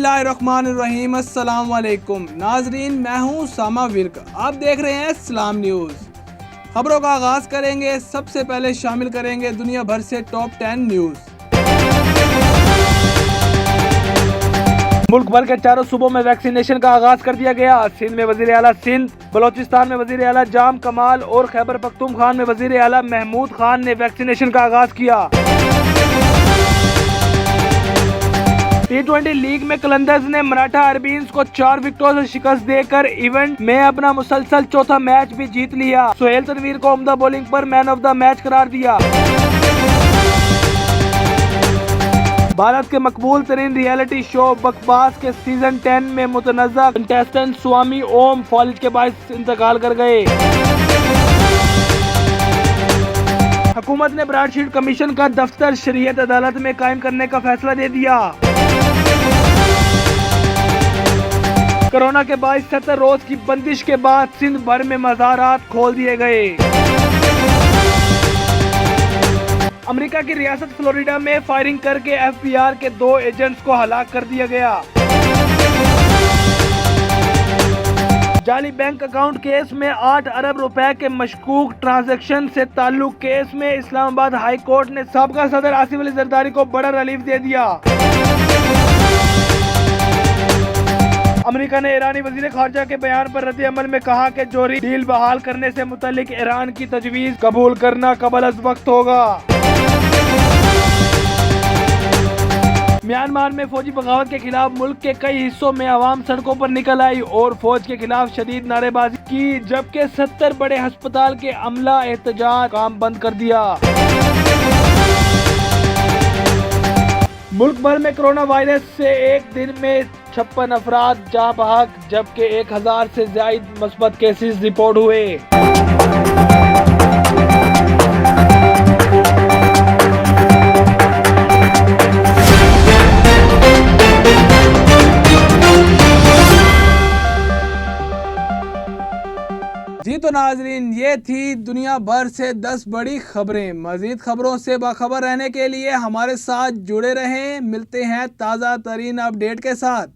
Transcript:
बिस्मिल्लाहिर्रहमानिर्रहीम। अस्सलाम वालेकुम नाजरीन, मैं हूँ सामा विर्क। आप देख रहे हैं इस्लाम न्यूज़। खबरों का आगाज करेंगे। सबसे पहले शामिल करेंगे दुनिया भर से टॉप 10 न्यूज़। मुल्क भर के चारों सूबों में वैक्सीनेशन का आगाज कर दिया गया। सिंध में वजीर आला सिंध, बलोचिस्तान में वजीर आला जाम कमाल और खैबर पख्तूनख्वा में वजीर आला महमूद खान ने वैक्सीनेशन का आगाज किया। T20 लीग में कलंदर्स ने मराठा अरबीन्स को 4 विकेटों से शिकस्त देकर इवेंट में अपना मुसलसल चौथा मैच भी जीत लिया। सोहेल तनवीर को उम्दा बॉलिंग पर मैन ऑफ द मैच करार दिया। भारत के मकबूल तरीन रियलिटी शो बकवास के सीजन 10 में मुतनज़्ज़ा कंटेस्टेंट स्वामी ओम फॉलिज के बायस इंतकाल कर गए। हुकूमत ने ब्रॉडशीट कमीशन का दफ्तर शरीयत अदालत में कायम करने का फैसला दे दिया। कोरोना के बायस 70 रोज की बंदिश के बाद सिंध भर में मज़ारात खोल दिए गए। अमेरिका की रियासत फ्लोरिडा में फायरिंग करके FBI के 2 एजेंट्स को हलाक कर दिया गया। जाली बैंक अकाउंट केस में 8 अरब रुपए के मशकूक ट्रांजैक्शन से ताल्लुक केस में इस्लामाबाद हाई कोर्ट ने साबका सदर आसिफ अली जरदारी को बड़ा रिलीफ दे दिया। अमेरिका ने ईरानी वजीर खारजा के बयान पर रद्द अमल में कहा कि जोहरी डील बहाल करने से मुतालिक ईरान की तजवीज़ कबूल करना कबल अज़ वक्त होगा। म्यांमार में फौजी बगावत के खिलाफ मुल्क के कई हिस्सों में आवाम सड़कों पर निकल आई और फौज के खिलाफ शदीद नारेबाजी की, जबकि 70 बड़े अस्पताल के अमला एहतजाज काम बंद कर दिया। मुल्क भर में कोरोना वायरस से एक दिन में 56 अफराद जहाँ बहक, जबकि 1000 से ज्यादा मुस्बत केसेस रिपोर्ट हुए। जी तो नाजरीन, ये थी दुनिया भर से 10 बड़ी खबरें। मजीद खबरों से बाखबर रहने के लिए हमारे साथ जुड़े रहें। मिलते हैं ताज़ा तरीन अपडेट के साथ।